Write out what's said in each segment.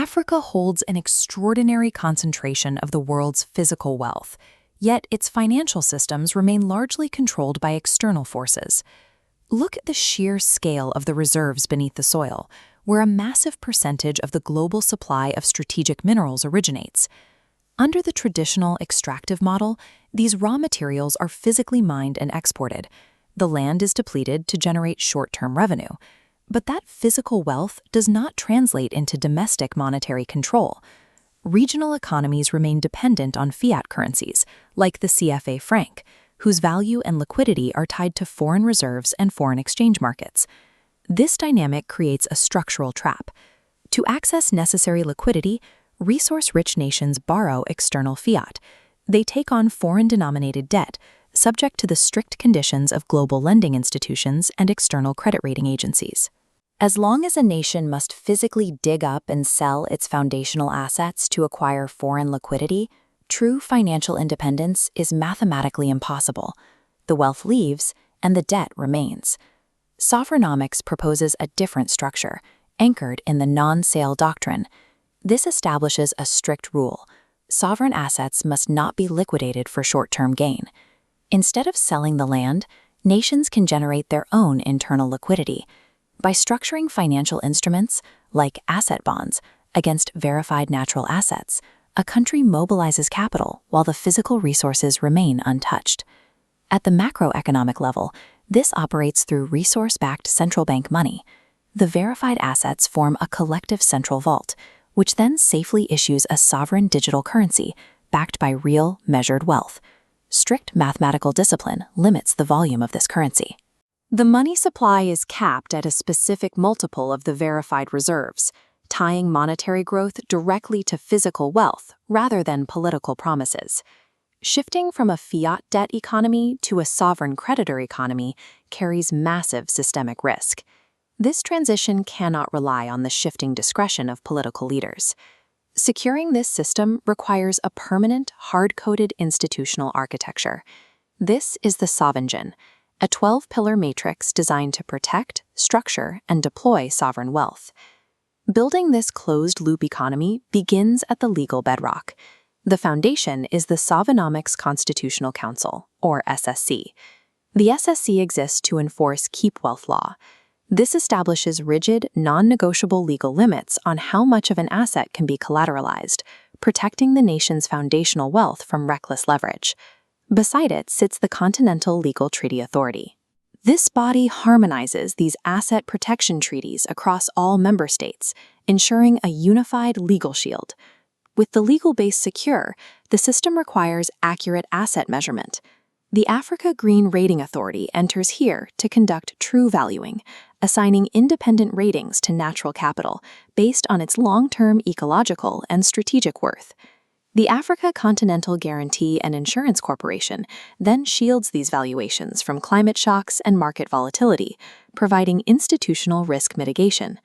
Africa holds an extraordinary concentration of the world's physical wealth, yet its financial systems remain largely controlled by external forces. Look at the sheer scale of the reserves beneath the soil, where a massive percentage of the global supply of strategic minerals originates. Under the traditional extractive model, these raw materials are physically mined and exported. The land is depleted to generate short-term revenue. But that physical wealth does not translate into domestic monetary control. Regional economies remain dependent on fiat currencies, like the CFA franc, whose value and liquidity are tied to foreign reserves and foreign exchange markets. This dynamic creates a structural trap. To access necessary liquidity, resource-rich nations borrow external fiat. They take on foreign-denominated debt, subject to the strict conditions of global lending institutions and external credit rating agencies. As long as a nation must physically dig up and sell its foundational assets to acquire foreign liquidity, true financial independence is mathematically impossible. The wealth leaves, and the debt remains. Sovereignomics proposes a different structure, anchored in the non-sale doctrine. This establishes a strict rule. Sovereign assets must not be liquidated for short-term gain. Instead of selling the land, nations can generate their own internal liquidity. By structuring financial instruments, like asset bonds, against verified natural assets, a country mobilizes capital while the physical resources remain untouched. At the macroeconomic level, this operates through resource-backed central bank money. The verified assets form a collective central vault, which then safely issues a sovereign digital currency backed by real, measured wealth. Strict mathematical discipline limits the volume of this currency. The money supply is capped at a specific multiple of the verified reserves, tying monetary growth directly to physical wealth rather than political promises. Shifting from a fiat debt economy to a sovereign creditor economy carries massive systemic risk. This transition cannot rely on the shifting discretion of political leaders. Securing this system requires a permanent, hard-coded institutional architecture. This is the Sovengine, a 12-pillar matrix designed to protect, structure, and deploy sovereign wealth. Building this closed-loop economy begins at the legal bedrock. The foundation is the Sovereignomics Constitutional Council, or SSC. The SSC exists to enforce Keepwealth law. This establishes rigid, non-negotiable legal limits on how much of an asset can be collateralized, protecting the nation's foundational wealth from reckless leverage. Beside it sits the Continental Legal Treaty Authority. This body harmonizes these asset protection treaties across all member states, ensuring a unified legal shield. With the legal base secure, the system requires accurate asset measurement. The Africa Green Rating Authority enters here to conduct true valuing, assigning independent ratings to natural capital based on its long-term ecological and strategic worth. The Africa Continental Guarantee and Insurance Corporation then shields these valuations from climate shocks and market volatility, providing institutional risk mitigation.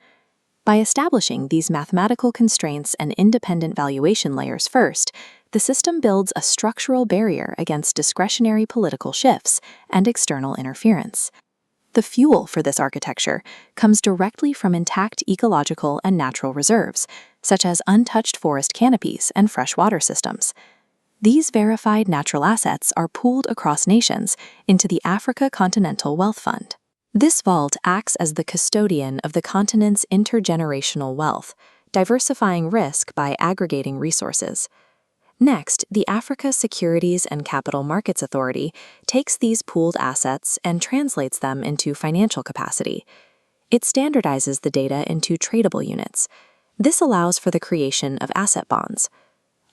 By establishing these mathematical constraints and independent valuation layers first, the system builds a structural barrier against discretionary political shifts and external interference. The fuel for this architecture comes directly from intact ecological and natural reserves, such as untouched forest canopies and freshwater systems. These verified natural assets are pooled across nations into the Africa Continental Wealth Fund. This vault acts as the custodian of the continent's intergenerational wealth, diversifying risk by aggregating resources. Next, the Africa Securities and Capital Markets Authority takes these pooled assets and translates them into financial capacity. It standardizes the data into tradable units. This allows for the creation of asset bonds.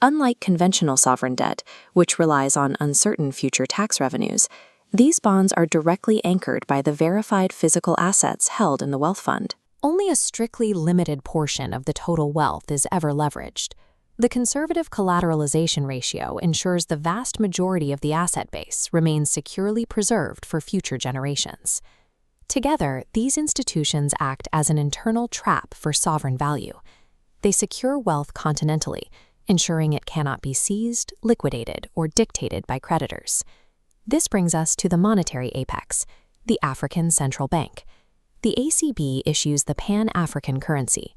Unlike conventional sovereign debt, which relies on uncertain future tax revenues, these bonds are directly anchored by the verified physical assets held in the wealth fund. Only a strictly limited portion of the total wealth is ever leveraged. The conservative collateralization ratio ensures the vast majority of the asset base remains securely preserved for future generations. Together, these institutions act as an internal trap for sovereign value. They secure wealth continentally, ensuring it cannot be seized, liquidated, or dictated by creditors. This brings us to the monetary apex, the African Central Bank. The ACB issues the Pan-African currency.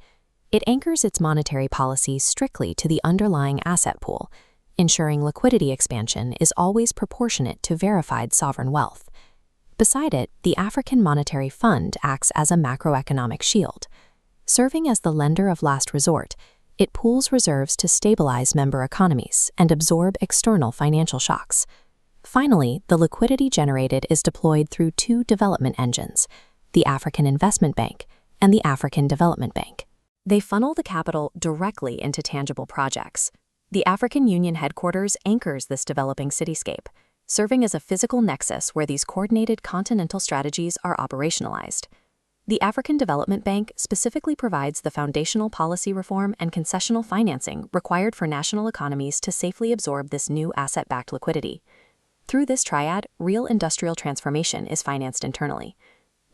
It anchors its monetary policy strictly to the underlying asset pool, ensuring liquidity expansion is always proportionate to verified sovereign wealth. Beside it, the African Monetary Fund acts as a macroeconomic shield. Serving as the lender of last resort, it pools reserves to stabilize member economies and absorb external financial shocks. Finally, the liquidity generated is deployed through two development engines, the African Investment Bank and the African Development Bank. They funnel the capital directly into tangible projects. The African Union headquarters anchors this developing cityscape, serving as a physical nexus where these coordinated continental strategies are operationalized. The African Development Bank specifically provides the foundational policy reform and concessional financing required for national economies to safely absorb this new asset-backed liquidity. Through this triad, real industrial transformation is financed internally.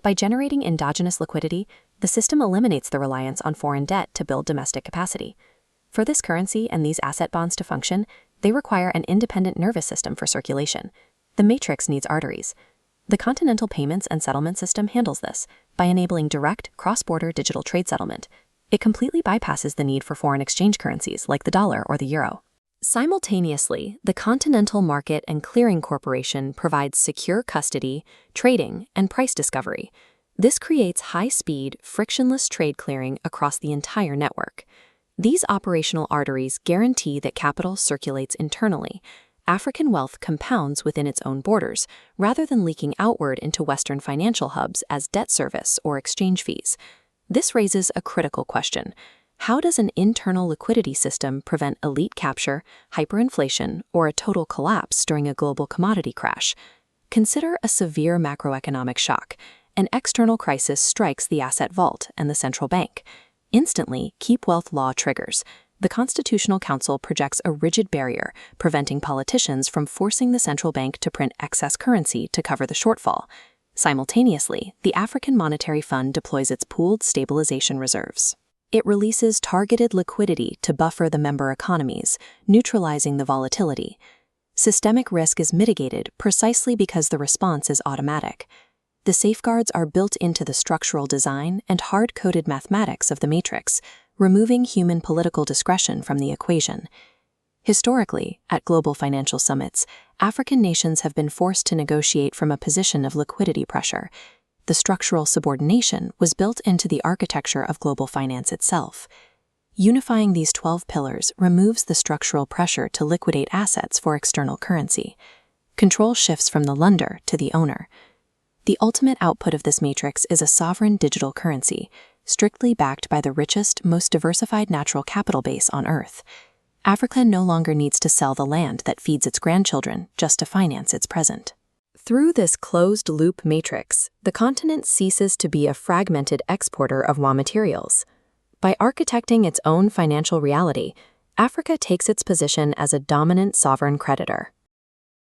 By generating endogenous liquidity, the system eliminates the reliance on foreign debt to build domestic capacity. For this currency and these asset bonds to function, they require an independent nervous system for circulation. The matrix needs arteries. The Continental Payments and Settlement System handles this by enabling direct, cross-border digital trade settlement. It completely bypasses the need for foreign exchange currencies like the dollar or the euro. Simultaneously, the Continental Market and Clearing Corporation provides secure custody, trading, and price discovery. This creates high-speed, frictionless trade clearing across the entire network. These operational arteries guarantee that capital circulates internally. African wealth compounds within its own borders, rather than leaking outward into Western financial hubs as debt service or exchange fees. This raises a critical question. How does an internal liquidity system prevent elite capture, hyperinflation, or a total collapse during a global commodity crash? Consider a severe macroeconomic shock. An external crisis strikes the asset vault and the central bank. Instantly, Keepwealth law triggers. The Constitutional Council projects a rigid barrier, preventing politicians from forcing the central bank to print excess currency to cover the shortfall. Simultaneously, the African Monetary Fund deploys its pooled stabilization reserves. It releases targeted liquidity to buffer the member economies, neutralizing the volatility. Systemic risk is mitigated precisely because the response is automatic. The safeguards are built into the structural design and hard-coded mathematics of the matrix, removing human political discretion from the equation. Historically, at global financial summits, African nations have been forced to negotiate from a position of liquidity pressure. The structural subordination was built into the architecture of global finance itself. Unifying these 12 pillars removes the structural pressure to liquidate assets for external currency. Control shifts from the lender to the owner. The ultimate output of this matrix is a sovereign digital currency, strictly backed by the richest, most diversified natural capital base on Earth. Africa no longer needs to sell the land that feeds its grandchildren just to finance its present. Through this closed-loop matrix, the continent ceases to be a fragmented exporter of raw materials. By architecting its own financial reality, Africa takes its position as a dominant sovereign creditor.